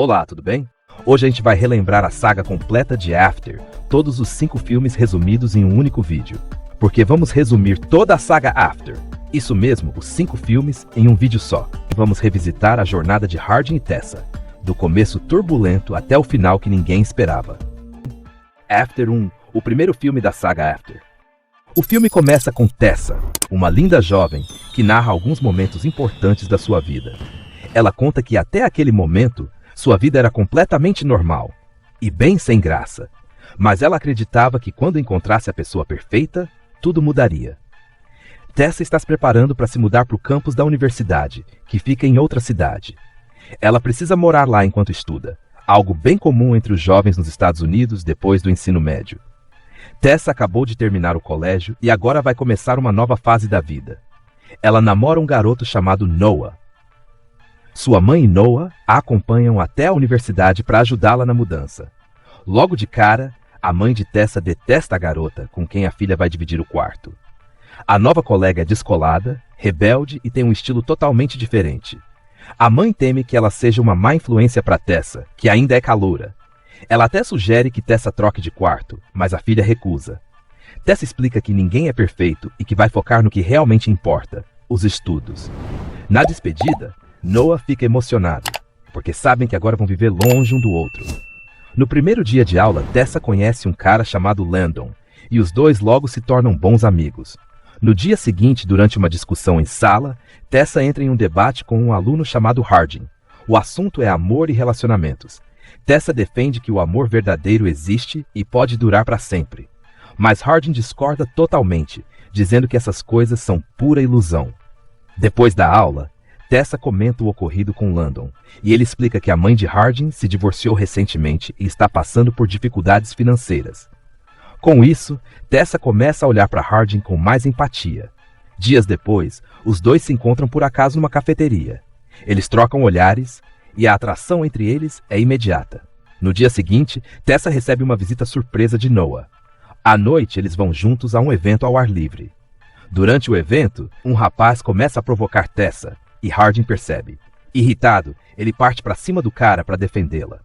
Olá, tudo bem? Hoje a gente vai relembrar a saga completa de After, todos os 5 filmes resumidos em um único vídeo. Porque vamos resumir toda a saga After, isso mesmo, os 5 filmes em um vídeo só. Vamos revisitar a jornada de Hardin e Tessa, do começo turbulento até o final que ninguém esperava. After 1, o primeiro filme da saga After. O filme começa com Tessa, uma linda jovem que narra alguns momentos importantes da sua vida. Ela conta que até aquele momento, sua vida era completamente normal e bem sem graça, mas ela acreditava que quando encontrasse a pessoa perfeita, tudo mudaria. Tessa está se preparando para se mudar para o campus da universidade, que fica em outra cidade. Ela precisa morar lá enquanto estuda, algo bem comum entre os jovens nos Estados Unidos depois do ensino médio. Tessa acabou de terminar o colégio e agora vai começar uma nova fase da vida. Ela namora um garoto chamado Noah. Sua mãe e Noah a acompanham até a universidade para ajudá-la na mudança. Logo de cara, a mãe de Tessa detesta a garota com quem a filha vai dividir o quarto. A nova colega é descolada, rebelde e tem um estilo totalmente diferente. A mãe teme que ela seja uma má influência para Tessa, que ainda é caloura. Ela até sugere que Tessa troque de quarto, mas a filha recusa. Tessa explica que ninguém é perfeito e que vai focar no que realmente importa, os estudos. Na despedida, Noah fica emocionado, porque sabem que agora vão viver longe um do outro. No primeiro dia de aula, Tessa conhece um cara chamado Landon, e os dois logo se tornam bons amigos. No dia seguinte, durante uma discussão em sala, Tessa entra em um debate com um aluno chamado Hardin. O assunto é amor e relacionamentos. Tessa defende que o amor verdadeiro existe e pode durar para sempre. Mas Hardin discorda totalmente, dizendo que essas coisas são pura ilusão. Depois da aula, Tessa comenta o ocorrido com Landon, e ele explica que a mãe de Hardin se divorciou recentemente e está passando por dificuldades financeiras. Com isso, Tessa começa a olhar para Hardin com mais empatia. Dias depois, os dois se encontram por acaso numa cafeteria. Eles trocam olhares, e a atração entre eles é imediata. No dia seguinte, Tessa recebe uma visita surpresa de Noah. À noite, eles vão juntos a um evento ao ar livre. Durante o evento, um rapaz começa a provocar Tessa, e Hardin percebe. Irritado, ele parte para cima do cara para defendê-la.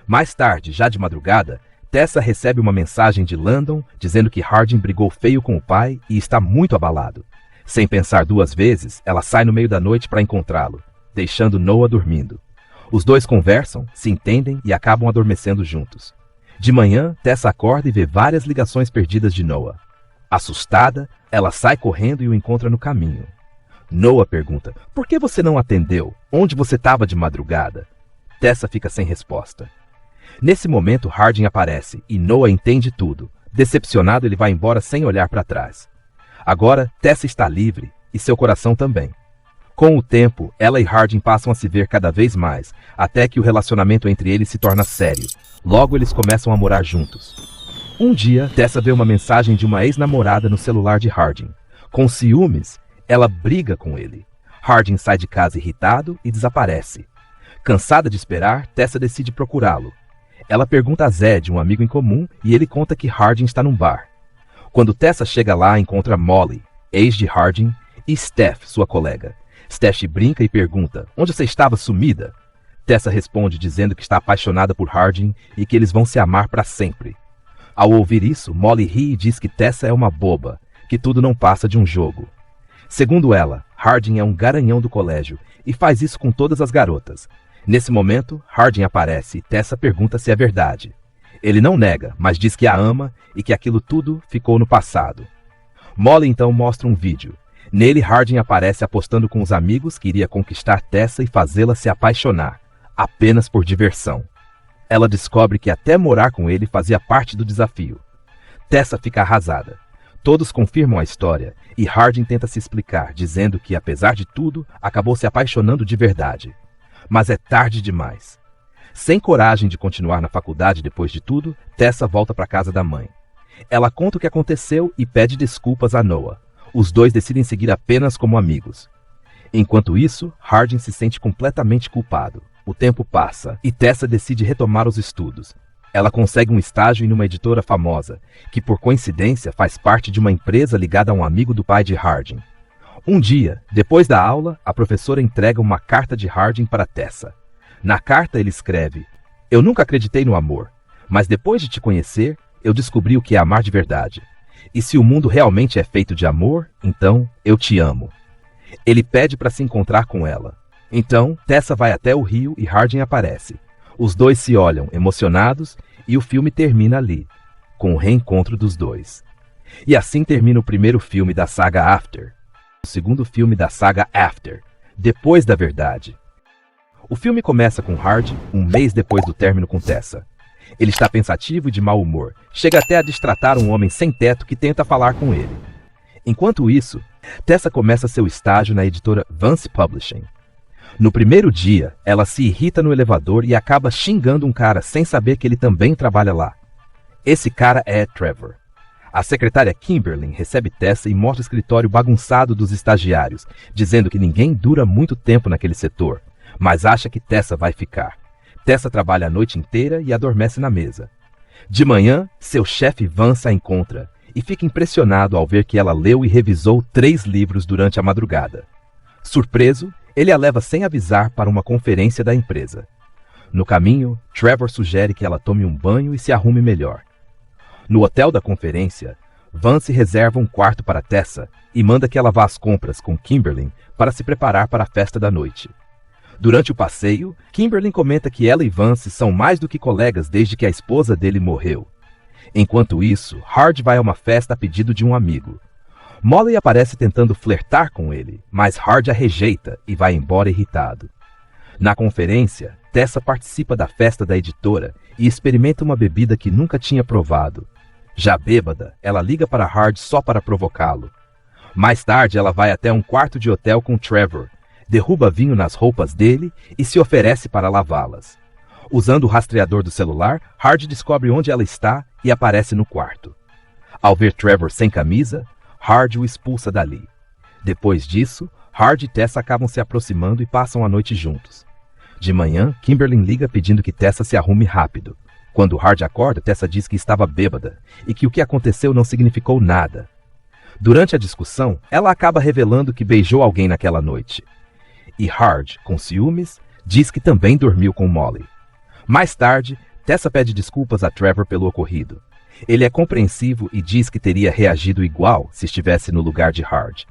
Mais tarde, já de madrugada, Tessa recebe uma mensagem de Landon dizendo que Hardin brigou feio com o pai e está muito abalado. Sem pensar 2 vezes, ela sai no meio da noite para encontrá-lo, deixando Noah dormindo. Os dois conversam, se entendem e acabam adormecendo juntos. De manhã, Tessa acorda e vê várias ligações perdidas de Noah. Assustada, ela sai correndo e o encontra no caminho. Noah pergunta, por que você não atendeu? Onde você estava de madrugada? Tessa fica sem resposta. Nesse momento, Hardin aparece e Noah entende tudo. Decepcionado, ele vai embora sem olhar para trás. Agora, Tessa está livre e seu coração também. Com o tempo, ela e Hardin passam a se ver cada vez mais, até que o relacionamento entre eles se torna sério. Logo, eles começam a morar juntos. Um dia, Tessa vê uma mensagem de uma ex-namorada no celular de Hardin. Com ciúmes, ela briga com ele. Hardin sai de casa irritado e desaparece. Cansada de esperar, Tessa decide procurá-lo. Ela pergunta a Zed, um amigo em comum, e ele conta que Hardin está num bar. Quando Tessa chega lá, encontra Molly, ex de Hardin, e Steph, sua colega. Steph brinca e pergunta, onde você estava sumida? Tessa responde dizendo que está apaixonada por Hardin e que eles vão se amar para sempre. Ao ouvir isso, Molly ri e diz que Tessa é uma boba, que tudo não passa de um jogo. Segundo ela, Hardin é um garanhão do colégio e faz isso com todas as garotas. Nesse momento, Hardin aparece e Tessa pergunta se é verdade. Ele não nega, mas diz que a ama e que aquilo tudo ficou no passado. Molly então mostra um vídeo. Nele, Hardin aparece apostando com os amigos que iria conquistar Tessa e fazê-la se apaixonar, apenas por diversão. Ela descobre que até morar com ele fazia parte do desafio. Tessa fica arrasada. Todos confirmam a história e Hardin tenta se explicar, dizendo que, apesar de tudo, acabou se apaixonando de verdade. Mas é tarde demais. Sem coragem de continuar na faculdade depois de tudo, Tessa volta para a casa da mãe. Ela conta o que aconteceu e pede desculpas a Noah. Os dois decidem seguir apenas como amigos. Enquanto isso, Hardin se sente completamente culpado. O tempo passa e Tessa decide retomar os estudos. Ela consegue um estágio em uma editora famosa, que por coincidência faz parte de uma empresa ligada a um amigo do pai de Hardin. Um dia, depois da aula, a professora entrega uma carta de Hardin para Tessa. Na carta ele escreve: "Eu nunca acreditei no amor, mas depois de te conhecer, eu descobri o que é amar de verdade. E se o mundo realmente é feito de amor, então eu te amo." Ele pede para se encontrar com ela. Então, Tessa vai até o rio e Hardin aparece. Os dois se olham, emocionados, e o filme termina ali, com o reencontro dos dois. E assim termina o primeiro filme da saga After. O segundo filme da saga After, Depois da Verdade. O filme começa com Hardin, um mês depois do término com Tessa. Ele está pensativo e de mau humor, chega até a destratar um homem sem teto que tenta falar com ele. Enquanto isso, Tessa começa seu estágio na editora Vance Publishing. No primeiro dia, ela se irrita no elevador e acaba xingando um cara sem saber que ele também trabalha lá. Esse cara é Trevor. A secretária Kimberly recebe Tessa e mostra o escritório bagunçado dos estagiários, dizendo que ninguém dura muito tempo naquele setor, mas acha que Tessa vai ficar. Tessa trabalha a noite inteira e adormece na mesa. De manhã, seu chefe Vance a encontra e fica impressionado ao ver que ela leu e revisou 3 livros durante a madrugada. Surpreso, ele a leva sem avisar para uma conferência da empresa. No caminho, Trevor sugere que ela tome um banho e se arrume melhor. No hotel da conferência, Vance reserva um quarto para Tessa e manda que ela vá às compras com Kimberly para se preparar para a festa da noite. Durante o passeio, Kimberly comenta que ela e Vance são mais do que colegas desde que a esposa dele morreu. Enquanto isso, Hard vai a uma festa a pedido de um amigo. Molly aparece tentando flertar com ele, mas Hard a rejeita e vai embora irritado. Na conferência, Tessa participa da festa da editora e experimenta uma bebida que nunca tinha provado. Já bêbada, ela liga para Hard só para provocá-lo. Mais tarde, ela vai até um quarto de hotel com Trevor, derruba vinho nas roupas dele e se oferece para lavá-las. Usando o rastreador do celular, Hard descobre onde ela está e aparece no quarto. Ao ver Trevor sem camisa, Hard o expulsa dali. Depois disso, Hard e Tessa acabam se aproximando e passam a noite juntos. De manhã, Kimberly liga pedindo que Tessa se arrume rápido. Quando Hard acorda, Tessa diz que estava bêbada e que o que aconteceu não significou nada. Durante a discussão, ela acaba revelando que beijou alguém naquela noite. E Hard, com ciúmes, diz que também dormiu com Molly. Mais tarde, Tessa pede desculpas a Trevor pelo ocorrido. Ele é compreensivo e diz que teria reagido igual se estivesse no lugar de Hard.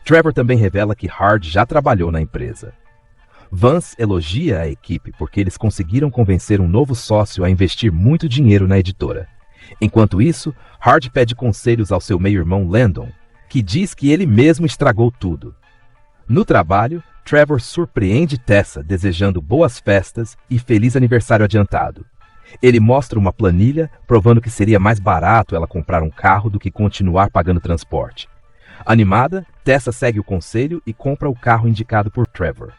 Trevor também revela que Hard já trabalhou na empresa. Vance elogia a equipe porque eles conseguiram convencer um novo sócio a investir muito dinheiro na editora. Enquanto isso, Hard pede conselhos ao seu meio-irmão Landon, que diz que ele mesmo estragou tudo. No trabalho, Trevor surpreende Tessa desejando boas festas e feliz aniversário adiantado. Ele mostra uma planilha provando que seria mais barato ela comprar um carro do que continuar pagando transporte. Animada, Tessa segue o conselho e compra o carro indicado por Trevor.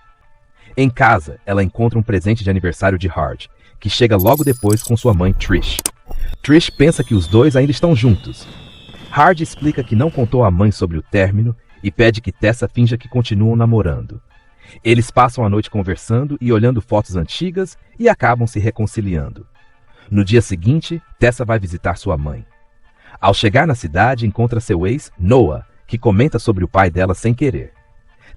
Em casa, ela encontra um presente de aniversário de Hard, que chega logo depois com sua mãe Trish. Trish pensa que os dois ainda estão juntos. Hard explica que não contou à mãe sobre o término e pede que Tessa finja que continuam namorando. Eles passam a noite conversando e olhando fotos antigas e acabam se reconciliando. No dia seguinte, Tessa vai visitar sua mãe. Ao chegar na cidade, encontra seu ex, Noah, que comenta sobre o pai dela sem querer.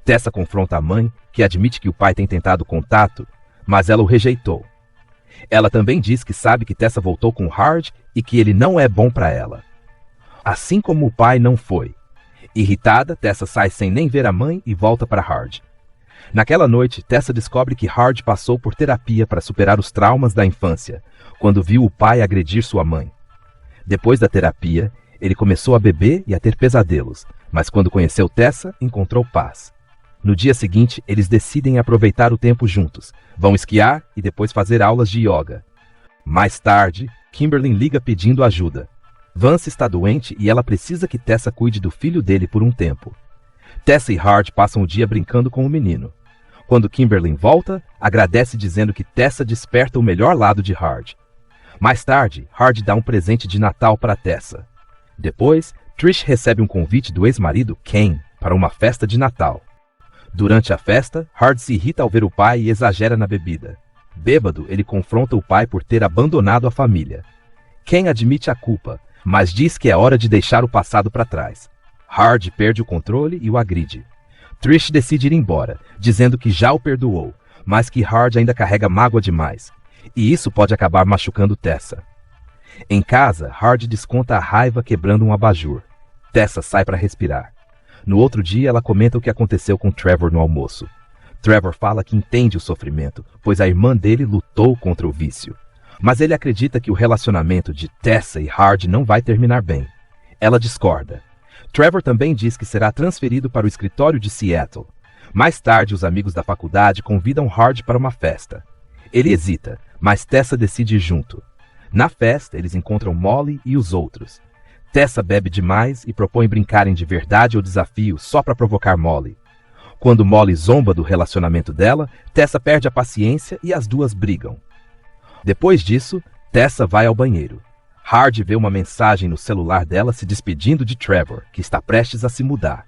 Tessa confronta a mãe, que admite que o pai tem tentado contato, mas ela o rejeitou. Ela também diz que sabe que Tessa voltou com Hard e que ele não é bom para ela. Assim como o pai não foi. Irritada, Tessa sai sem nem ver a mãe e volta para Hard. Naquela noite, Tessa descobre que Hard passou por terapia para superar os traumas da infância, quando viu o pai agredir sua mãe. Depois da terapia, ele começou a beber e a ter pesadelos, mas quando conheceu Tessa, encontrou paz. No dia seguinte, eles decidem aproveitar o tempo juntos, vão esquiar e depois fazer aulas de yoga. Mais tarde, Kimberly liga pedindo ajuda. Vance está doente e ela precisa que Tessa cuide do filho dele por um tempo. Tessa e Hard passam o dia brincando com o menino. Quando Kimberly volta, agradece dizendo que Tessa desperta o melhor lado de Hard. Mais tarde, Hard dá um presente de Natal para Tessa. Depois, Trish recebe um convite do ex-marido Ken para uma festa de Natal. Durante a festa, Hard se irrita ao ver o pai e exagera na bebida. Bêbado, ele confronta o pai por ter abandonado a família. Ken admite a culpa, mas diz que é hora de deixar o passado para trás. Hard perde o controle e o agride. Trish decide ir embora, dizendo que já o perdoou, mas que Hard ainda carrega mágoa demais, e isso pode acabar machucando Tessa. Em casa, Hard desconta a raiva quebrando um abajur. Tessa sai para respirar. No outro dia, ela comenta o que aconteceu com Trevor no almoço. Trevor fala que entende o sofrimento, pois a irmã dele lutou contra o vício. Mas ele acredita que o relacionamento de Tessa e Hard não vai terminar bem. Ela discorda. Trevor também diz que será transferido para o escritório de Seattle. Mais tarde, os amigos da faculdade convidam Hard para uma festa. Ele hesita, mas Tessa decide ir junto. Na festa, eles encontram Molly e os outros. Tessa bebe demais e propõe brincarem de verdade ou desafio só para provocar Molly. Quando Molly zomba do relacionamento dela, Tessa perde a paciência e as duas brigam. Depois disso, Tessa vai ao banheiro. Hard vê uma mensagem no celular dela se despedindo de Trevor, que está prestes a se mudar.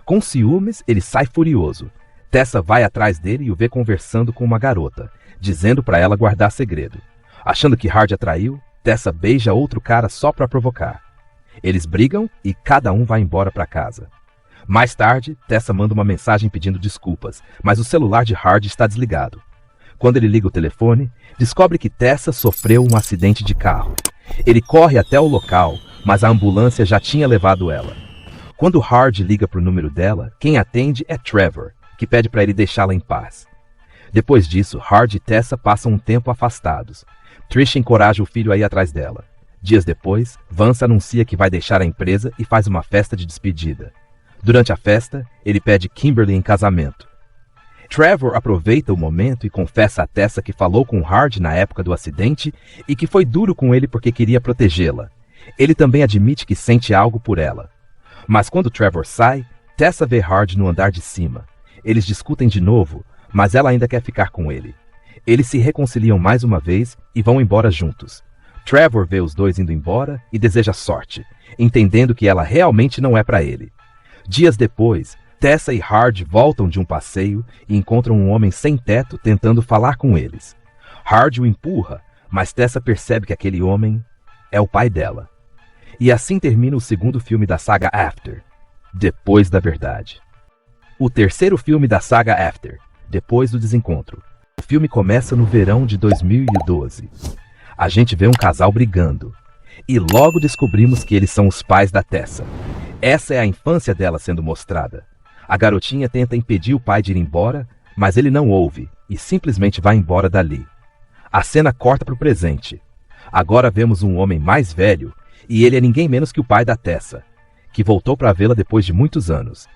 Com ciúmes, ele sai furioso. Tessa vai atrás dele e o vê conversando com uma garota, dizendo para ela guardar segredo. Achando que Hard atraiu, Tessa beija outro cara só para provocar. Eles brigam e cada um vai embora para casa. Mais tarde, Tessa manda uma mensagem pedindo desculpas, mas o celular de Hard está desligado. Quando ele liga o telefone, descobre que Tessa sofreu um acidente de carro. Ele corre até o local, mas a ambulância já tinha levado ela. Quando Hard liga para o número dela, quem atende é Trevor, que pede para ele deixá-la em paz. Depois disso, Hard e Tessa passam um tempo afastados. Trish encoraja o filho a ir atrás dela. Dias depois, Vance anuncia que vai deixar a empresa e faz uma festa de despedida. Durante a festa, ele pede Kimberly em casamento. Trevor aproveita o momento e confessa a Tessa que falou com Hard na época do acidente e que foi duro com ele porque queria protegê-la. Ele também admite que sente algo por ela. Mas quando Trevor sai, Tessa vê Hard no andar de cima. Eles discutem de novo, mas ela ainda quer ficar com ele. Eles se reconciliam mais uma vez e vão embora juntos. Trevor vê os dois indo embora e deseja sorte, entendendo que ela realmente não é para ele. Dias depois, Tessa e Hard voltam de um passeio e encontram um homem sem teto tentando falar com eles. Hard o empurra, mas Tessa percebe que aquele homem é o pai dela. E assim termina o segundo filme da saga After, Depois da Verdade. O terceiro filme da saga After, Depois do Desencontro. O filme começa no verão de 2012. A gente vê um casal brigando. E logo descobrimos que eles são os pais da Tessa. Essa é a infância dela sendo mostrada. A garotinha tenta impedir o pai de ir embora, mas ele não ouve e simplesmente vai embora dali. A cena corta para o presente. Agora vemos um homem mais velho e ele é ninguém menos que o pai da Tessa, que voltou para vê-la depois de muitos anos.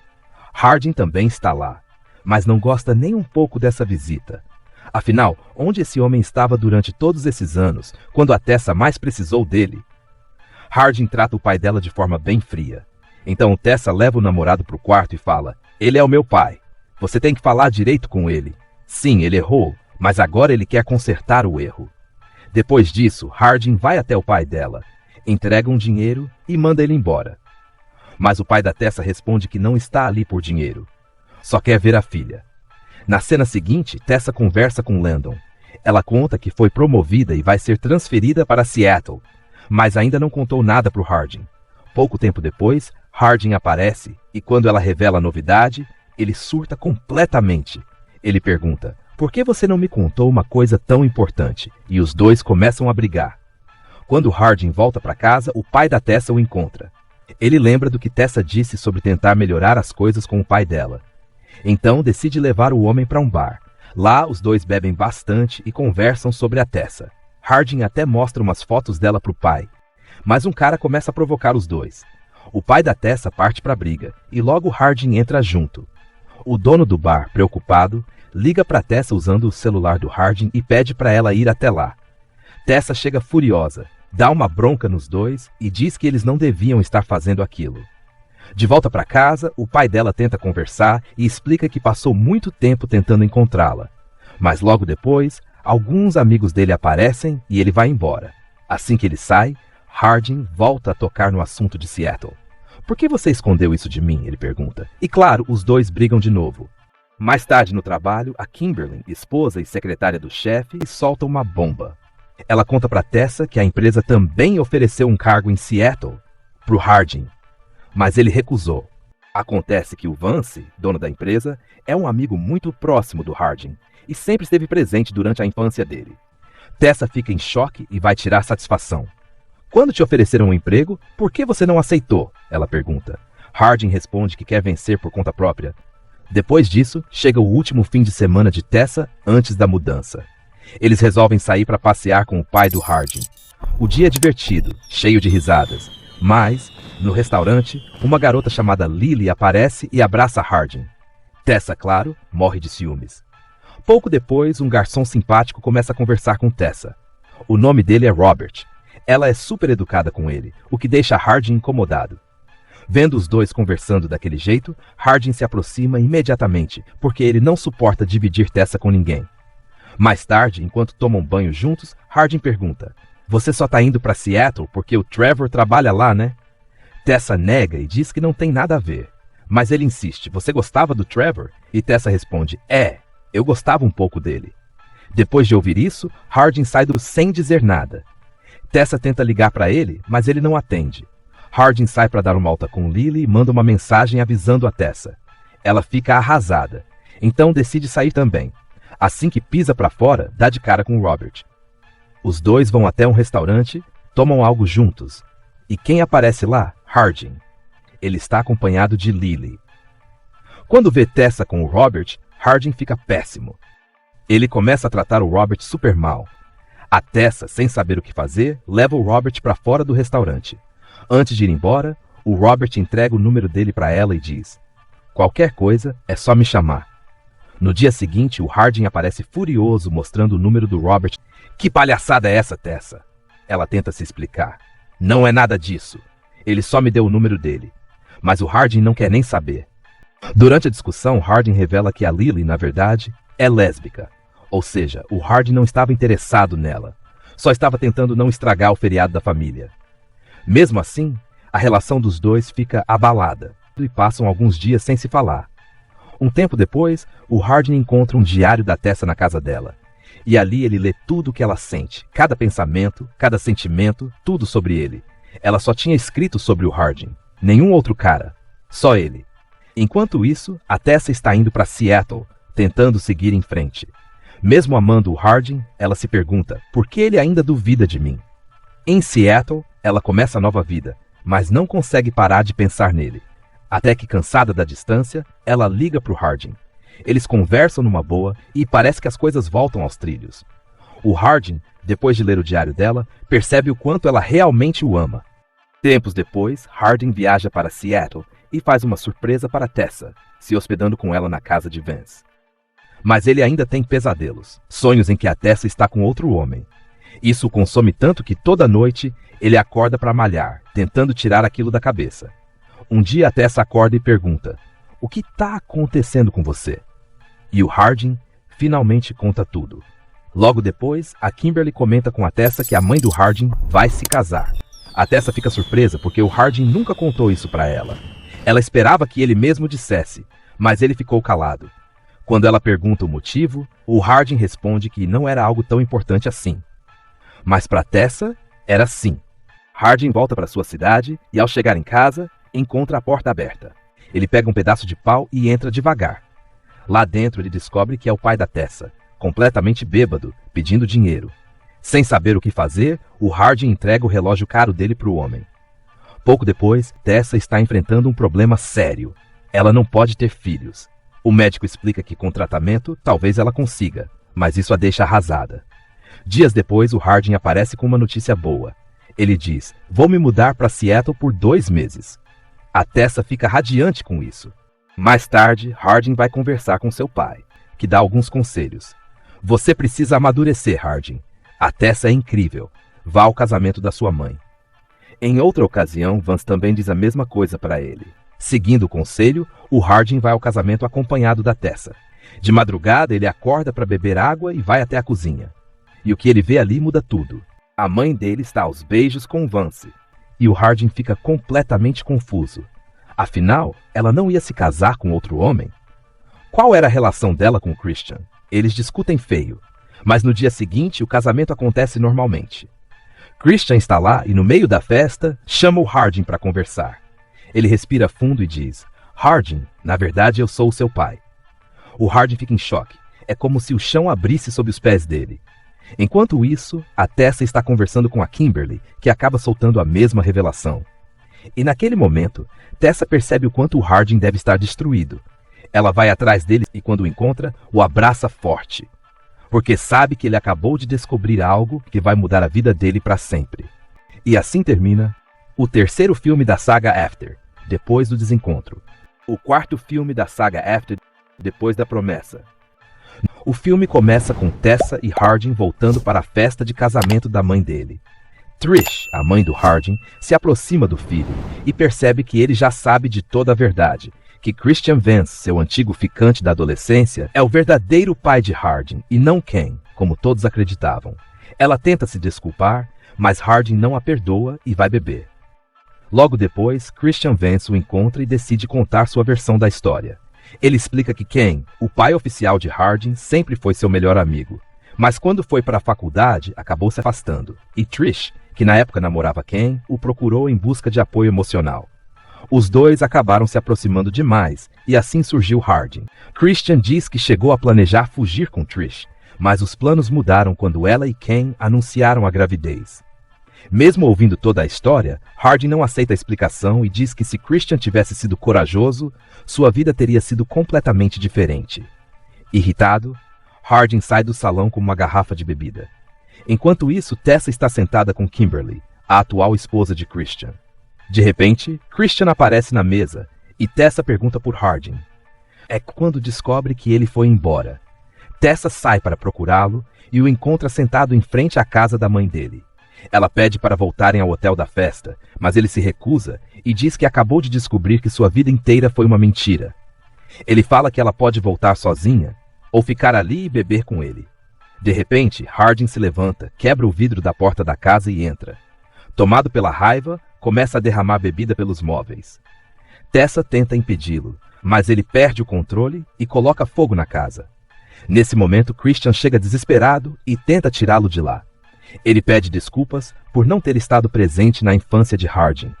Harding também está lá, mas não gosta nem um pouco dessa visita. Afinal, onde esse homem estava durante todos esses anos, quando a Tessa mais precisou dele? Harding trata o pai dela de forma bem fria. Então Tessa leva o namorado para o quarto e fala: "Ele é o meu pai. Você tem que falar direito com ele. Sim, ele errou, mas agora ele quer consertar o erro." Depois disso, Harding vai até o pai dela, entrega um dinheiro e manda ele embora. Mas o pai da Tessa responde que não está ali por dinheiro. Só quer ver a filha. Na cena seguinte, Tessa conversa com Landon. Ela conta que foi promovida e vai ser transferida para Seattle, mas ainda não contou nada para o Harding. Pouco tempo depois, Harding aparece e quando ela revela a novidade, ele surta completamente. Ele pergunta: "Por que você não me contou uma coisa tão importante?" E os dois começam a brigar. Quando Harding volta para casa, o pai da Tessa o encontra. Ele lembra do que Tessa disse sobre tentar melhorar as coisas com o pai dela. Então decide levar o homem para um bar. Lá, os dois bebem bastante e conversam sobre a Tessa. Harding até mostra umas fotos dela para o pai. Mas um cara começa a provocar os dois. O pai da Tessa parte para a briga e logo Harding entra junto. O dono do bar, preocupado, liga para Tessa usando o celular do Harding e pede para ela ir até lá. Tessa chega furiosa, dá uma bronca nos dois e diz que eles não deviam estar fazendo aquilo. De volta para casa, o pai dela tenta conversar e explica que passou muito tempo tentando encontrá-la. Mas logo depois, alguns amigos dele aparecem e ele vai embora. Assim que ele sai, Harding volta a tocar no assunto de Seattle. "Por que você escondeu isso de mim?" ele pergunta. E claro, os dois brigam de novo. Mais tarde no trabalho, a Kimberly, esposa e secretária do chefe, solta uma bomba. Ela conta para Tessa que a empresa também ofereceu um cargo em Seattle para o Harding, mas ele recusou. Acontece que o Vance, dono da empresa, é um amigo muito próximo do Harding, e sempre esteve presente durante a infância dele. Tessa fica em choque e vai tirar satisfação. Quando te ofereceram um emprego, por que você não aceitou? Ela pergunta. Harding responde que quer vencer por conta própria. Depois disso, chega o último fim de semana de Tessa antes da mudança. Eles resolvem sair para passear com o pai do Harding. O dia é divertido, cheio de risadas. Mas, no restaurante, uma garota chamada Lily aparece e abraça Harding. Tessa, claro, morre de ciúmes. Pouco depois, um garçom simpático começa a conversar com Tessa. O nome dele é Robert. Ela é super educada com ele, o que deixa Harding incomodado. Vendo os dois conversando daquele jeito, Harding se aproxima imediatamente, porque ele não suporta dividir Tessa com ninguém. Mais tarde, enquanto tomam banho juntos, Harding pergunta: "Você só tá indo para Seattle porque o Trevor trabalha lá, né?" Tessa nega e diz que não tem nada a ver. Mas ele insiste: "Você gostava do Trevor?" E Tessa responde: eu gostava um pouco dele." Depois de ouvir isso, Harding sai sem dizer nada. Tessa tenta ligar para ele, mas ele não atende. Harding sai para dar uma alta com Lily e manda uma mensagem avisando a Tessa. Ela fica arrasada, então decide sair também. Assim que pisa para fora, dá de cara com Robert. Os dois vão até um restaurante, tomam algo juntos. E quem aparece lá? Harding. Ele está acompanhado de Lily. Quando vê Tessa com o Robert, Harding fica péssimo. Ele começa a tratar o Robert super mal. A Tessa, sem saber o que fazer, leva o Robert para fora do restaurante. Antes de ir embora, o Robert entrega o número dele para ela e diz: "Qualquer coisa, é só me chamar." No dia seguinte, o Harding aparece furioso mostrando o número do Robert. "Que palhaçada é essa, Tessa?" Ela tenta se explicar. "Não é nada disso. Ele só me deu o número dele." Mas o Harding não quer nem saber. Durante a discussão, Harding revela que a Lily, na verdade, é lésbica. Ou seja, o Harding não estava interessado nela. Só estava tentando não estragar o feriado da família. Mesmo assim, a relação dos dois fica abalada e passam alguns dias sem se falar. Um tempo depois, o Harding encontra um diário da Tessa na casa dela. E ali ele lê tudo o que ela sente, cada pensamento, cada sentimento, tudo sobre ele. Ela só tinha escrito sobre o Harding, nenhum outro cara, só ele. Enquanto isso, a Tessa está indo para Seattle, tentando seguir em frente. Mesmo amando o Harding, ela se pergunta por que ele ainda duvida de mim. Em Seattle, ela começa a nova vida, mas não consegue parar de pensar nele. Até que, cansada da distância, ela liga para o Harding. Eles conversam numa boa e parece que as coisas voltam aos trilhos. O Harding, depois de ler o diário dela, percebe o quanto ela realmente o ama. Tempos depois, Harding viaja para Seattle e faz uma surpresa para Tessa, se hospedando com ela na casa de Vance. Mas ele ainda tem pesadelos, sonhos em que a Tessa está com outro homem. Isso o consome tanto que toda noite ele acorda para malhar, tentando tirar aquilo da cabeça. Um dia a Tessa acorda e pergunta: "O que está acontecendo com você?" E o Harding finalmente conta tudo. Logo depois, a Kimberly comenta com a Tessa que a mãe do Harding vai se casar. A Tessa fica surpresa porque o Harding nunca contou isso para ela. Ela esperava que ele mesmo dissesse, mas ele ficou calado. Quando ela pergunta o motivo, o Harding responde que não era algo tão importante assim. Mas para Tessa, era sim. Harding volta para sua cidade e, ao chegar em casa, encontra a porta aberta. Ele pega um pedaço de pau e entra devagar. Lá dentro ele descobre que é o pai da Tessa, completamente bêbado, pedindo dinheiro. Sem saber o que fazer, o Harding entrega o relógio caro dele para o homem. Pouco depois, Tessa está enfrentando um problema sério. Ela não pode ter filhos. O médico explica que com tratamento talvez ela consiga, mas isso a deixa arrasada. Dias depois, o Harding aparece com uma notícia boa. Ele diz: "Vou me mudar para Seattle por 2 meses." A Tessa fica radiante com isso. Mais tarde, Harding vai conversar com seu pai, que dá alguns conselhos. "Você precisa amadurecer, Harding. A Tessa é incrível. Vá ao casamento da sua mãe." Em outra ocasião, Vance também diz a mesma coisa para ele. Seguindo o conselho, o Harding vai ao casamento acompanhado da Tessa. De madrugada, ele acorda para beber água e vai até a cozinha. E o que ele vê ali muda tudo. A mãe dele está aos beijos com Vance. E o Harding fica completamente confuso. Afinal, ela não ia se casar com outro homem? Qual era a relação dela com Christian? Eles discutem feio. Mas no dia seguinte, o casamento acontece normalmente. Christian está lá e, no meio da festa, chama o Harding para conversar. Ele respira fundo e diz: "Harding, na verdade eu sou o seu pai." O Harding fica em choque. É como se o chão abrisse sob os pés dele. Enquanto isso, a Tessa está conversando com a Kimberly, que acaba soltando a mesma revelação. E naquele momento, Tessa percebe o quanto o Harding deve estar destruído. Ela vai atrás dele e, quando o encontra, o abraça forte, porque sabe que ele acabou de descobrir algo que vai mudar a vida dele para sempre. E assim termina o terceiro filme da saga After, Depois do Desencontro. O quarto filme da saga After, Depois da Promessa. O filme começa com Tessa e Harding voltando para a festa de casamento da mãe dele. Trish, a mãe do Harding, se aproxima do filho e percebe que ele já sabe de toda a verdade, que Christian Vance, seu antigo ficante da adolescência, é o verdadeiro pai de Harding e não Ken, como todos acreditavam. Ela tenta se desculpar, mas Harding não a perdoa e vai beber. Logo depois, Christian Vance o encontra e decide contar sua versão da história. Ele explica que Ken, o pai oficial de Harding, sempre foi seu melhor amigo, mas quando foi para a faculdade, acabou se afastando. E Trish, que na época namorava Ken, o procurou em busca de apoio emocional. Os dois acabaram se aproximando demais, e assim surgiu Harding. Christian diz que chegou a planejar fugir com Trish, mas os planos mudaram quando ela e Ken anunciaram a gravidez. Mesmo ouvindo toda a história, Harding não aceita a explicação e diz que se Christian tivesse sido corajoso, sua vida teria sido completamente diferente. Irritado, Harding sai do salão com uma garrafa de bebida. Enquanto isso, Tessa está sentada com Kimberly, a atual esposa de Christian. De repente, Christian aparece na mesa e Tessa pergunta por Harding. É quando descobre que ele foi embora. Tessa sai para procurá-lo e o encontra sentado em frente à casa da mãe dele. Ela pede para voltarem ao hotel da festa, mas ele se recusa e diz que acabou de descobrir que sua vida inteira foi uma mentira. Ele fala que ela pode voltar sozinha ou ficar ali e beber com ele. De repente, Harding se levanta, quebra o vidro da porta da casa e entra. Tomado pela raiva, começa a derramar bebida pelos móveis. Tessa tenta impedi-lo, mas ele perde o controle e coloca fogo na casa. Nesse momento, Christian chega desesperado e tenta tirá-lo de lá. Ele pede desculpas por não ter estado presente na infância de Harding,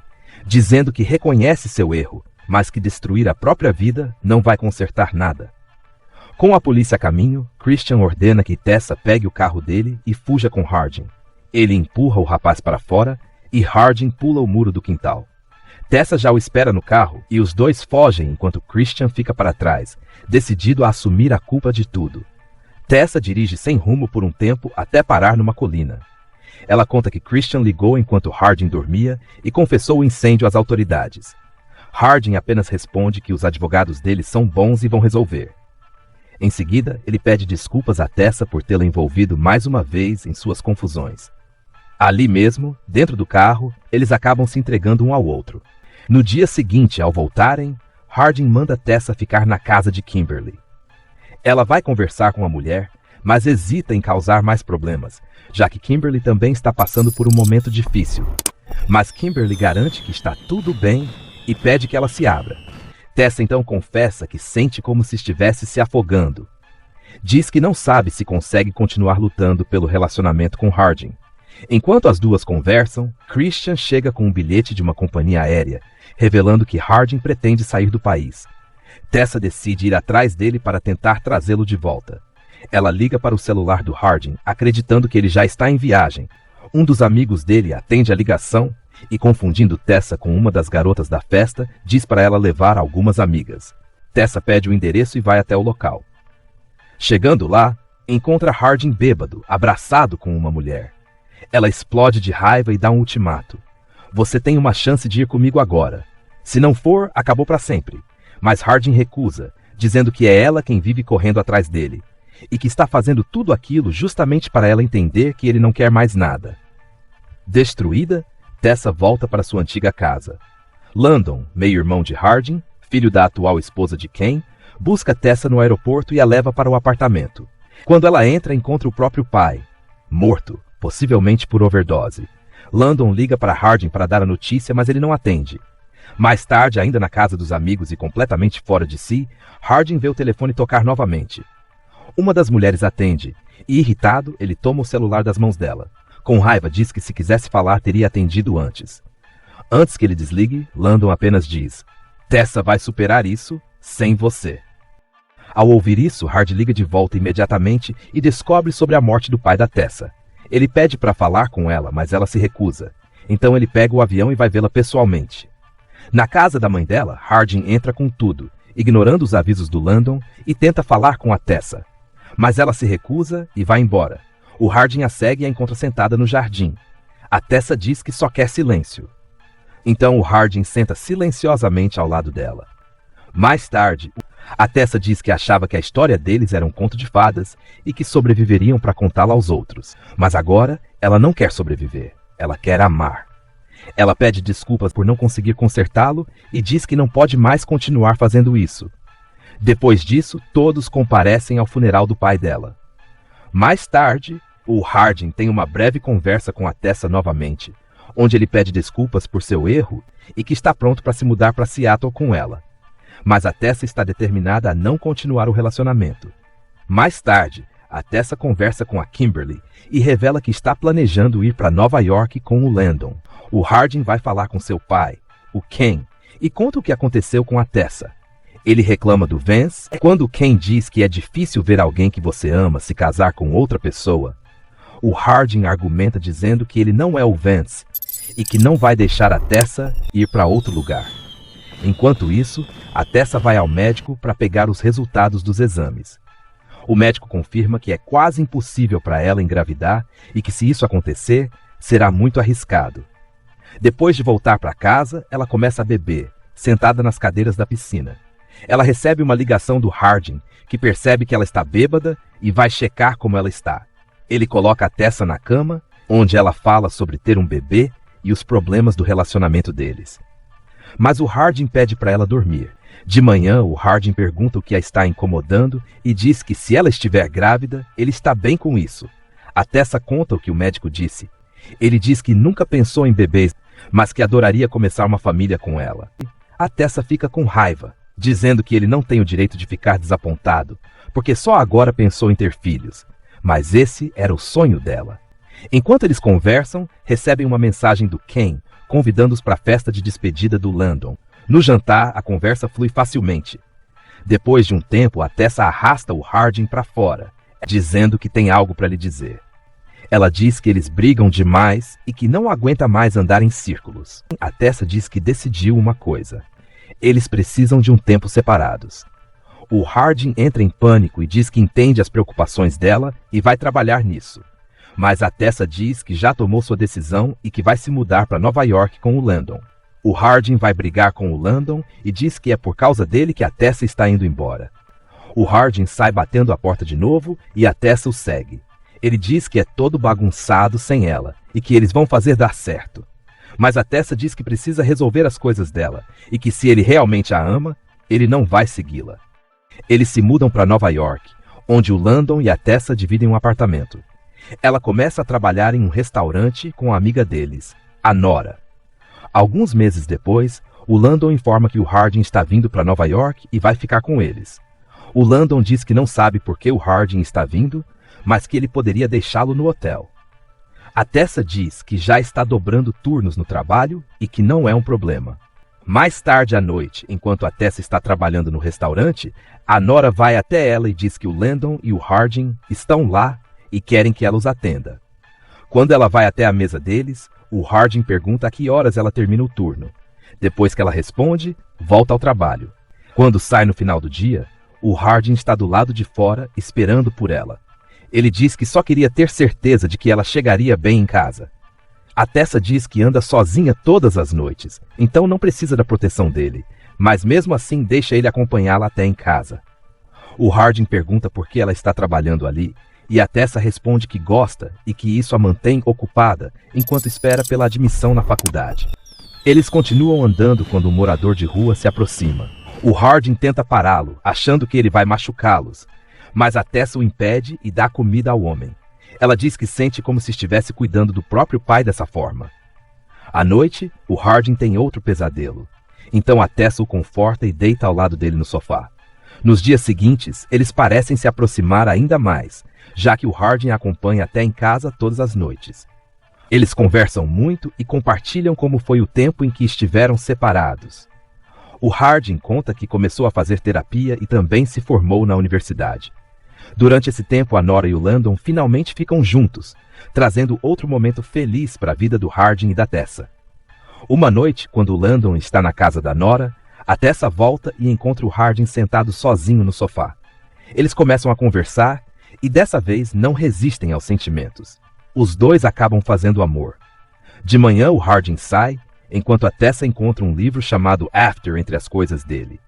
dizendo que reconhece seu erro, mas que destruir a própria vida não vai consertar nada. Com a polícia a caminho, Christian ordena que Tessa pegue o carro dele e fuja com Harding. Ele empurra o rapaz para fora e Harding pula o muro do quintal. Tessa já o espera no carro e os dois fogem enquanto Christian fica para trás, decidido a assumir a culpa de tudo. Tessa dirige sem rumo por um tempo até parar numa colina. Ela conta que Christian ligou enquanto Harding dormia e confessou o incêndio às autoridades. Harding apenas responde que os advogados dele são bons e vão resolver. Em seguida, ele pede desculpas a Tessa por tê-la envolvido mais uma vez em suas confusões. Ali mesmo, dentro do carro, eles acabam se entregando um ao outro. No dia seguinte, ao voltarem, Harding manda Tessa ficar na casa de Kimberly. Ela vai conversar com a mulher, mas hesita em causar mais problemas, já que Kimberly também está passando por um momento difícil. Mas Kimberly garante que está tudo bem e pede que ela se abra. Tessa então confessa que sente como se estivesse se afogando. Diz que não sabe se consegue continuar lutando pelo relacionamento com Harding. Enquanto as duas conversam, Christian chega com um bilhete de uma companhia aérea, revelando que Harding pretende sair do país. Tessa decide ir atrás dele para tentar trazê-lo de volta. Ela liga para o celular do Harding, acreditando que ele já está em viagem. Um dos amigos dele atende a ligação e, confundindo Tessa com uma das garotas da festa, diz para ela levar algumas amigas. Tessa pede o endereço e vai até o local. Chegando lá, encontra Harding bêbado, abraçado com uma mulher. Ela explode de raiva e dá um ultimato. Você tem uma chance de ir comigo agora. Se não for, acabou para sempre. Mas Harding recusa, dizendo que é ela quem vive correndo atrás dele, e que está fazendo tudo aquilo justamente para ela entender que ele não quer mais nada. Destruída, Tessa volta para sua antiga casa. Landon, meio-irmão de Harding, filho da atual esposa de Ken, busca Tessa no aeroporto e a leva para o apartamento. Quando ela entra, encontra o próprio pai, morto, possivelmente por overdose. Landon liga para Harding para dar a notícia, mas ele não atende. Mais tarde, ainda na casa dos amigos e completamente fora de si, Harding vê o telefone tocar novamente. Uma das mulheres atende, e irritado, ele toma o celular das mãos dela. Com raiva, diz que se quisesse falar, teria atendido antes. Antes que ele desligue, Landon apenas diz: Tessa vai superar isso sem você. Ao ouvir isso, Hard liga de volta imediatamente e descobre sobre a morte do pai da Tessa. Ele pede para falar com ela, mas ela se recusa. Então ele pega o avião e vai vê-la pessoalmente. Na casa da mãe dela, Harding entra com tudo, ignorando os avisos do Landon, e tenta falar com a Tessa. Mas ela se recusa e vai embora. O Harding a segue e a encontra sentada no jardim. A Tessa diz que só quer silêncio. Então o Harding senta silenciosamente ao lado dela. Mais tarde, a Tessa diz que achava que a história deles era um conto de fadas e que sobreviveriam para contá-la aos outros. Mas agora, ela não quer sobreviver. Ela quer amar. Ela pede desculpas por não conseguir consertá-lo e diz que não pode mais continuar fazendo isso. Depois disso, todos comparecem ao funeral do pai dela. Mais tarde, o Harding tem uma breve conversa com a Tessa novamente, onde ele pede desculpas por seu erro e que está pronto para se mudar para Seattle com ela. Mas a Tessa está determinada a não continuar o relacionamento. Mais tarde, a Tessa conversa com a Kimberly e revela que está planejando ir para Nova York com o Landon. O Harding vai falar com seu pai, o Ken, e conta o que aconteceu com a Tessa. Ele reclama do Vance. Quando o Ken diz que é difícil ver alguém que você ama se casar com outra pessoa, o Harding argumenta dizendo que ele não é o Vance e que não vai deixar a Tessa ir para outro lugar. Enquanto isso, a Tessa vai ao médico para pegar os resultados dos exames. O médico confirma que é quase impossível para ela engravidar e que se isso acontecer, será muito arriscado. Depois de voltar para casa, ela começa a beber, sentada nas cadeiras da piscina. Ela recebe uma ligação do Harding, que percebe que ela está bêbada e vai checar como ela está. Ele coloca a Tessa na cama, onde ela fala sobre ter um bebê e os problemas do relacionamento deles. Mas o Harding pede para ela dormir. De manhã, o Harding pergunta o que a está incomodando e diz que se ela estiver grávida, ele está bem com isso. A Tessa conta o que o médico disse. Ele diz que nunca pensou em bebês, mas que adoraria começar uma família com ela. A Tessa fica com raiva, dizendo que ele não tem o direito de ficar desapontado, porque só agora pensou em ter filhos. Mas esse era o sonho dela. Enquanto eles conversam, recebem uma mensagem do Ken, convidando-os para a festa de despedida do Landon. No jantar, a conversa flui facilmente. Depois de um tempo, a Tessa arrasta o Harding para fora, dizendo que tem algo para lhe dizer. Ela diz que eles brigam demais e que não aguenta mais andar em círculos. A Tessa diz que decidiu uma coisa. Eles precisam de um tempo separados. O Harding entra em pânico e diz que entende as preocupações dela e vai trabalhar nisso. Mas a Tessa diz que já tomou sua decisão e que vai se mudar para Nova York com o Landon. O Harding vai brigar com o Landon e diz que é por causa dele que a Tessa está indo embora. O Harding sai batendo a porta de novo e a Tessa o segue. Ele diz que é todo bagunçado sem ela e que eles vão fazer dar certo. Mas a Tessa diz que precisa resolver as coisas dela e que se ele realmente a ama, ele não vai segui-la. Eles se mudam para Nova York, onde o Landon e a Tessa dividem um apartamento. Ela começa a trabalhar em um restaurante com a amiga deles, a Nora. Alguns meses depois, o Landon informa que o Harding está vindo para Nova York e vai ficar com eles. O Landon diz que não sabe por que o Harding está vindo, mas que ele poderia deixá-lo no hotel. A Tessa diz que já está dobrando turnos no trabalho e que não é um problema. Mais tarde à noite, enquanto a Tessa está trabalhando no restaurante, a Nora vai até ela e diz que o Landon e o Harding estão lá e querem que ela os atenda. Quando ela vai até a mesa deles, o Harding pergunta a que horas ela termina o turno. Depois que ela responde, volta ao trabalho. Quando sai no final do dia, o Harding está do lado de fora esperando por ela. Ele diz que só queria ter certeza de que ela chegaria bem em casa. A Tessa diz que anda sozinha todas as noites, então não precisa da proteção dele, mas mesmo assim deixa ele acompanhá-la até em casa. O Harding pergunta por que ela está trabalhando ali, e a Tessa responde que gosta e que isso a mantém ocupada enquanto espera pela admissão na faculdade. Eles continuam andando quando um morador de rua se aproxima. O Harding tenta pará-lo, achando que ele vai machucá-los, mas a Tessa o impede e dá comida ao homem. Ela diz que sente como se estivesse cuidando do próprio pai dessa forma. À noite, o Harding tem outro pesadelo. Então a Tessa o conforta e deita ao lado dele no sofá. Nos dias seguintes, eles parecem se aproximar ainda mais, já que o Harding a acompanha até em casa todas as noites. Eles conversam muito e compartilham como foi o tempo em que estiveram separados. O Harding conta que começou a fazer terapia e também se formou na universidade. Durante esse tempo, a Nora e o Landon finalmente ficam juntos, trazendo outro momento feliz para a vida do Harding e da Tessa. Uma noite, quando o Landon está na casa da Nora, a Tessa volta e encontra o Harding sentado sozinho no sofá. Eles começam a conversar e dessa vez não resistem aos sentimentos. Os dois acabam fazendo amor. De manhã, o Harding sai, enquanto a Tessa encontra um livro chamado After entre as coisas dele.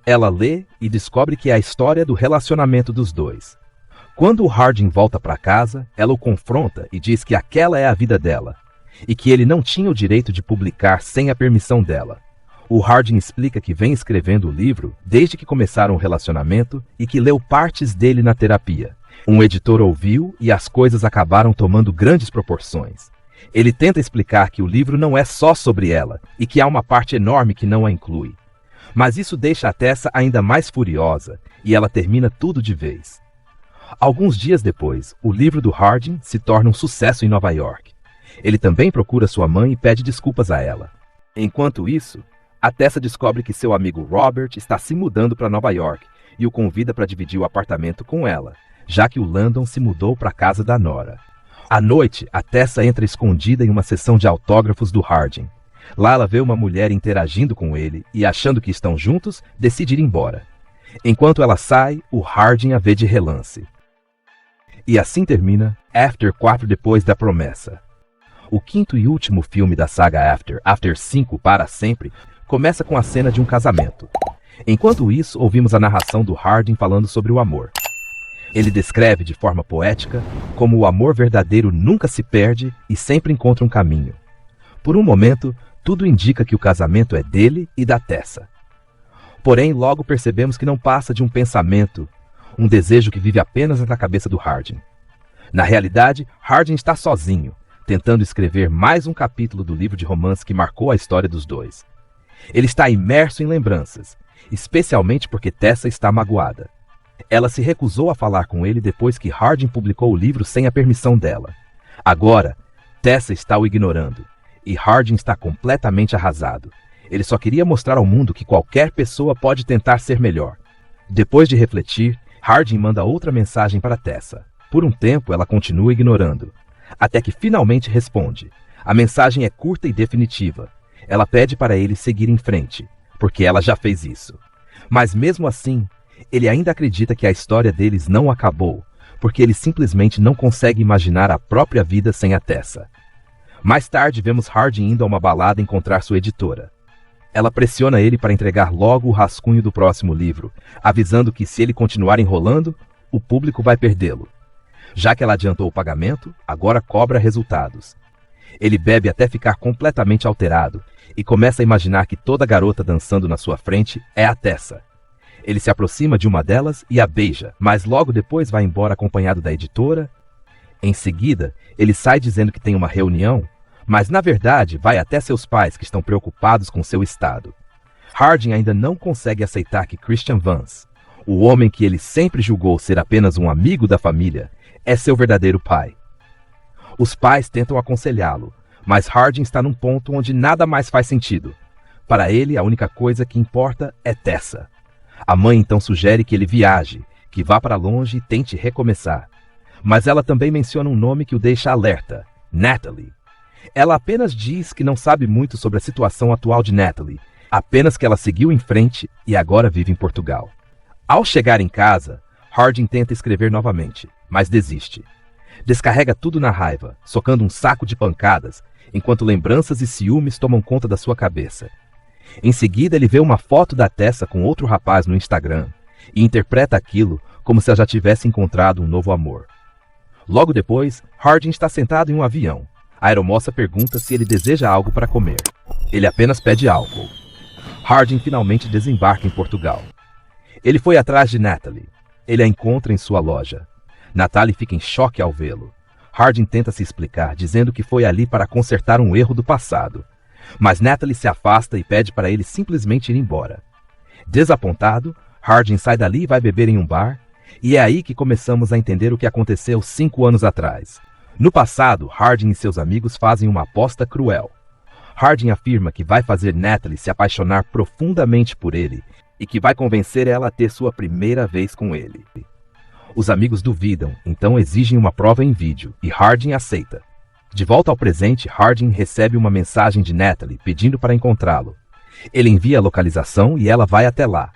Ela lê e descobre que é a história do relacionamento dos dois. Quando o Harding volta para casa, ela o confronta e diz que aquela é a vida dela, e que ele não tinha o direito de publicar sem a permissão dela. O Harding explica que vem escrevendo o livro desde que começaram o relacionamento e que leu partes dele na terapia. Um editor ouviu e as coisas acabaram tomando grandes proporções. Ele tenta explicar que o livro não é só sobre ela e que há uma parte enorme que não a inclui. Mas isso deixa a Tessa ainda mais furiosa e ela termina tudo de vez. Alguns dias depois, o livro do Harding se torna um sucesso em Nova York. Ele também procura sua mãe e pede desculpas a ela. Enquanto isso, a Tessa descobre que seu amigo Robert está se mudando para Nova York e o convida para dividir o apartamento com ela, já que o Landon se mudou para a casa da Nora. À noite, a Tessa entra escondida em uma sessão de autógrafos do Harding. Lá ela vê uma mulher interagindo com ele e, achando que estão juntos, decide ir embora. Enquanto ela sai, o Harding a vê de relance. E assim termina After 4 Depois da Promessa. O quinto e último filme da saga After, After 5 Para Sempre, começa com a cena de um casamento. Enquanto isso, ouvimos a narração do Harding falando sobre o amor. Ele descreve de forma poética como o amor verdadeiro nunca se perde e sempre encontra um caminho. Por um momento, tudo indica que o casamento é dele e da Tessa. Porém, logo percebemos que não passa de um pensamento, um desejo que vive apenas na cabeça do Harding. Na realidade, Harding está sozinho, tentando escrever mais um capítulo do livro de romance que marcou a história dos dois. Ele está imerso em lembranças, especialmente porque Tessa está magoada. Ela se recusou a falar com ele depois que Harding publicou o livro sem a permissão dela. Agora, Tessa está o ignorando, e Harding está completamente arrasado. Ele só queria mostrar ao mundo que qualquer pessoa pode tentar ser melhor. Depois de refletir, Harding manda outra mensagem para Tessa. Por um tempo, ela continua ignorando, até que finalmente responde. A mensagem é curta e definitiva. Ela pede para ele seguir em frente, porque ela já fez isso. Mas mesmo assim, ele ainda acredita que a história deles não acabou, porque ele simplesmente não consegue imaginar a própria vida sem a Tessa. Mais tarde, vemos Harding indo a uma balada encontrar sua editora. Ela pressiona ele para entregar logo o rascunho do próximo livro, avisando que se ele continuar enrolando, o público vai perdê-lo. Já que ela adiantou o pagamento, agora cobra resultados. Ele bebe até ficar completamente alterado e começa a imaginar que toda garota dançando na sua frente é a Tessa. Ele se aproxima de uma delas e a beija, mas logo depois vai embora acompanhado da editora. Em seguida, ele sai dizendo que tem uma reunião, mas na verdade vai até seus pais que estão preocupados com seu estado. Harding ainda não consegue aceitar que Christian Vance, o homem que ele sempre julgou ser apenas um amigo da família, é seu verdadeiro pai. Os pais tentam aconselhá-lo, mas Harding está num ponto onde nada mais faz sentido. Para ele, a única coisa que importa é Tessa. A mãe então sugere que ele viaje, que vá para longe e tente recomeçar. Mas ela também menciona um nome que o deixa alerta: Natalie. Ela apenas diz que não sabe muito sobre a situação atual de Natalie, apenas que ela seguiu em frente e agora vive em Portugal. Ao chegar em casa, Harding tenta escrever novamente, mas desiste. Descarrega tudo na raiva, socando um saco de pancadas, enquanto lembranças e ciúmes tomam conta da sua cabeça. Em seguida, ele vê uma foto da Tessa com outro rapaz no Instagram e interpreta aquilo como se ela já tivesse encontrado um novo amor. Logo depois, Harding está sentado em um avião. A aeromoça pergunta se ele deseja algo para comer. Ele apenas pede álcool. Harding finalmente desembarca em Portugal. Ele foi atrás de Natalie. Ele a encontra em sua loja. Natalie fica em choque ao vê-lo. Harding tenta se explicar, dizendo que foi ali para consertar um erro do passado. Mas Natalie se afasta e pede para ele simplesmente ir embora. Desapontado, Harding sai dali e vai beber em um bar, e é aí que começamos a entender o que aconteceu 5 anos atrás. No passado, Harding e seus amigos fazem uma aposta cruel. Harding afirma que vai fazer Natalie se apaixonar profundamente por ele e que vai convencer ela a ter sua primeira vez com ele. Os amigos duvidam, então exigem uma prova em vídeo e Harding aceita. De volta ao presente, Harding recebe uma mensagem de Natalie pedindo para encontrá-lo. Ele envia a localização e ela vai até lá.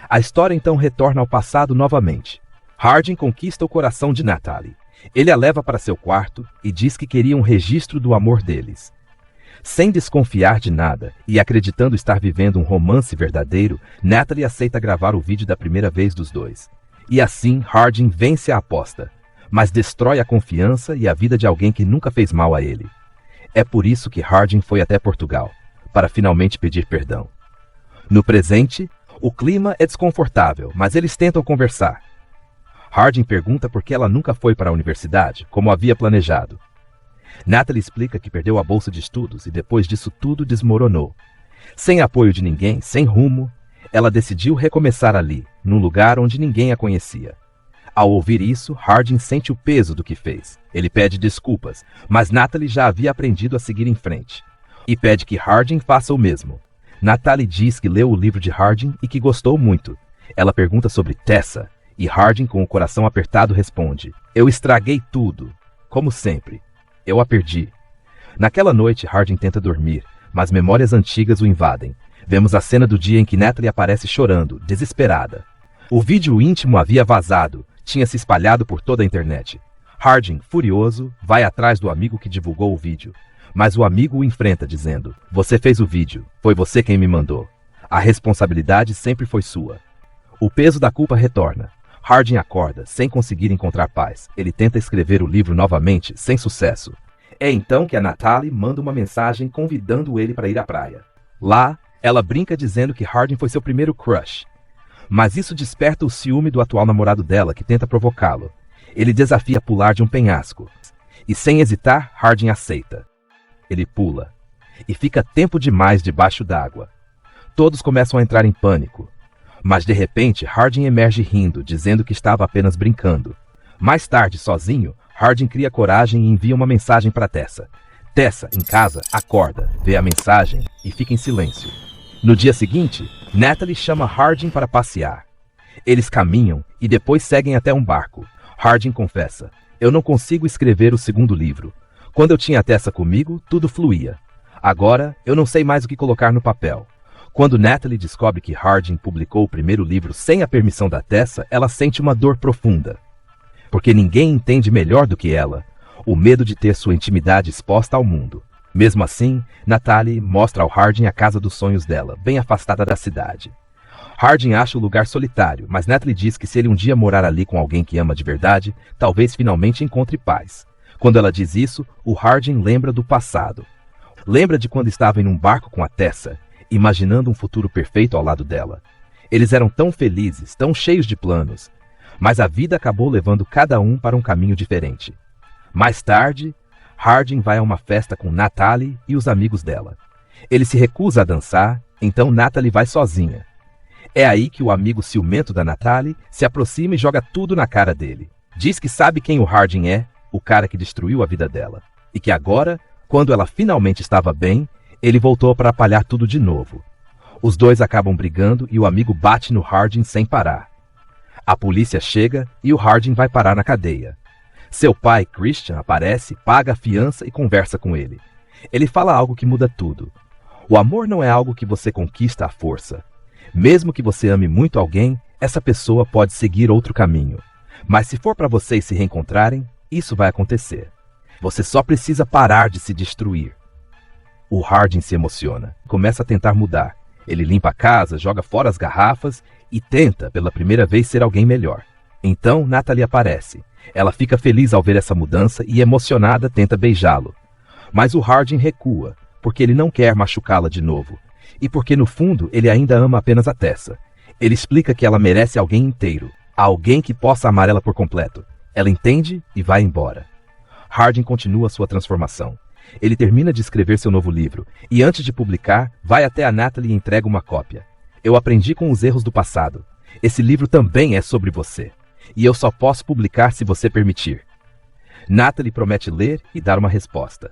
A história então retorna ao passado novamente. Harding conquista o coração de Natalie. Ele a leva para seu quarto e diz que queria um registro do amor deles. Sem desconfiar de nada e acreditando estar vivendo um romance verdadeiro, Natalie aceita gravar o vídeo da primeira vez dos dois. E assim, Harding vence a aposta, mas destrói a confiança e a vida de alguém que nunca fez mal a ele. É por isso que Harding foi até Portugal, para finalmente pedir perdão. No presente, o clima é desconfortável, mas eles tentam conversar. Harding pergunta por que ela nunca foi para a universidade, como havia planejado. Natalie explica que perdeu a bolsa de estudos e depois disso tudo desmoronou. Sem apoio de ninguém, sem rumo, ela decidiu recomeçar ali, num lugar onde ninguém a conhecia. Ao ouvir isso, Harding sente o peso do que fez. Ele pede desculpas, mas Natalie já havia aprendido a seguir em frente. E pede que Harding faça o mesmo. Natalie diz que leu o livro de Harding e que gostou muito. Ela pergunta sobre Tessa, e Harding, com o coração apertado, responde: "Eu estraguei tudo, como sempre. Eu a perdi." Naquela noite, Harding tenta dormir, mas memórias antigas o invadem. Vemos a cena do dia em que Natalie aparece chorando, desesperada. O vídeo íntimo havia vazado, tinha se espalhado por toda a internet. Harding, furioso, vai atrás do amigo que divulgou o vídeo. Mas o amigo o enfrenta dizendo: "Você fez o vídeo, foi você quem me mandou. A responsabilidade sempre foi sua." O peso da culpa retorna. Harding acorda, sem conseguir encontrar paz. Ele tenta escrever o livro novamente, sem sucesso. É então que a Natalie manda uma mensagem convidando ele para ir à praia. Lá, ela brinca dizendo que Harding foi seu primeiro crush. Mas isso desperta o ciúme do atual namorado dela, que tenta provocá-lo. Ele desafia a pular de um penhasco. E sem hesitar, Harding aceita. Ele pula. E fica tempo demais debaixo d'água. Todos começam a entrar em pânico. Mas de repente, Harding emerge rindo, dizendo que estava apenas brincando. Mais tarde, sozinho, Harding cria coragem e envia uma mensagem para Tessa. Tessa, em casa, acorda, vê a mensagem e fica em silêncio. No dia seguinte, Natalie chama Harding para passear. Eles caminham e depois seguem até um barco. Harding confessa: "Eu não consigo escrever o segundo livro. Quando eu tinha a Tessa comigo, tudo fluía. Agora, eu não sei mais o que colocar no papel." Quando Natalie descobre que Harding publicou o primeiro livro sem a permissão da Tessa, ela sente uma dor profunda. Porque ninguém entende melhor do que ela o medo de ter sua intimidade exposta ao mundo. Mesmo assim, Natalie mostra ao Harding a casa dos sonhos dela, bem afastada da cidade. Harding acha o lugar solitário, mas Natalie diz que se ele um dia morar ali com alguém que ama de verdade, talvez finalmente encontre paz. Quando ela diz isso, o Harding lembra do passado. Lembra de quando estava em um barco com a Tessa, imaginando um futuro perfeito ao lado dela. Eles eram tão felizes, tão cheios de planos, mas a vida acabou levando cada um para um caminho diferente. Mais tarde, Harding vai a uma festa com Natalie e os amigos dela. Ele se recusa a dançar, então Natalie vai sozinha. É aí que o amigo ciumento da Natalie se aproxima e joga tudo na cara dele. Diz que sabe quem o Harding é, o cara que destruiu a vida dela, e que agora, quando ela finalmente estava bem, ele voltou para atrapalhar tudo de novo. Os dois acabam brigando e o amigo bate no Harding sem parar. A polícia chega e o Harding vai parar na cadeia. Seu pai, Christian, aparece, paga a fiança e conversa com ele. Ele fala algo que muda tudo. O amor não é algo que você conquista à força. Mesmo que você ame muito alguém, essa pessoa pode seguir outro caminho. Mas se for para vocês se reencontrarem, isso vai acontecer. Você só precisa parar de se destruir. O Harding se emociona, começa a tentar mudar. Ele limpa a casa, joga fora as garrafas e tenta, pela primeira vez, ser alguém melhor. Então, Natalie aparece. Ela fica feliz ao ver essa mudança e, emocionada, tenta beijá-lo. Mas o Harding recua, porque ele não quer machucá-la de novo. E porque, no fundo, ele ainda ama apenas a Tessa. Ele explica que ela merece alguém inteiro, alguém que possa amar ela por completo. Ela entende e vai embora. Harding continua sua transformação. Ele termina de escrever seu novo livro e, antes de publicar, vai até a Natalie e entrega uma cópia. "Eu aprendi com os erros do passado. Esse livro também é sobre você. E eu só posso publicar se você permitir." Natalie promete ler e dar uma resposta.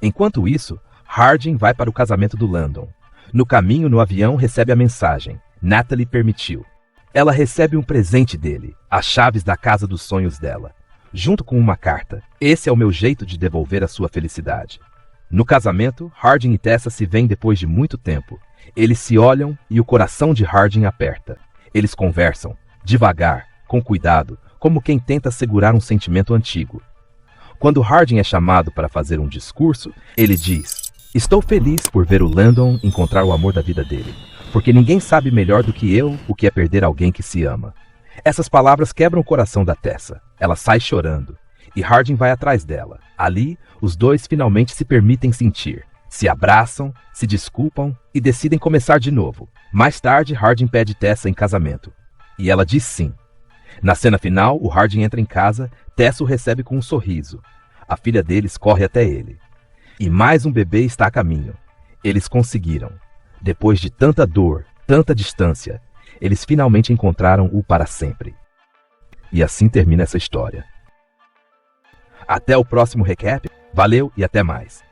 Enquanto isso, Harding vai para o casamento do Landon. No caminho, no avião, recebe a mensagem. Natalie permitiu. Ela recebe um presente dele, as chaves da casa dos sonhos dela, junto com uma carta. Esse é o meu jeito de devolver a sua felicidade. No casamento, Harding e Tessa se veem depois de muito tempo. Eles se olham e o coração de Harding aperta. Eles conversam, devagar, com cuidado, como quem tenta segurar um sentimento antigo. Quando Harding é chamado para fazer um discurso, ele diz: "Estou feliz por ver o Landon encontrar o amor da vida dele, porque ninguém sabe melhor do que eu o que é perder alguém que se ama." Essas palavras quebram o coração da Tessa. Ela sai chorando, e Harding vai atrás dela. Ali, os dois finalmente se permitem sentir. Se abraçam, se desculpam e decidem começar de novo. Mais tarde, Harding pede Tessa em casamento, e ela diz sim. Na cena final, o Harding entra em casa, Tessa o recebe com um sorriso. A filha deles corre até ele. E mais um bebê está a caminho. Eles conseguiram. Depois de tanta dor, tanta distância, eles finalmente encontraram o para sempre. E assim termina essa história. Até o próximo recap. Valeu e até mais.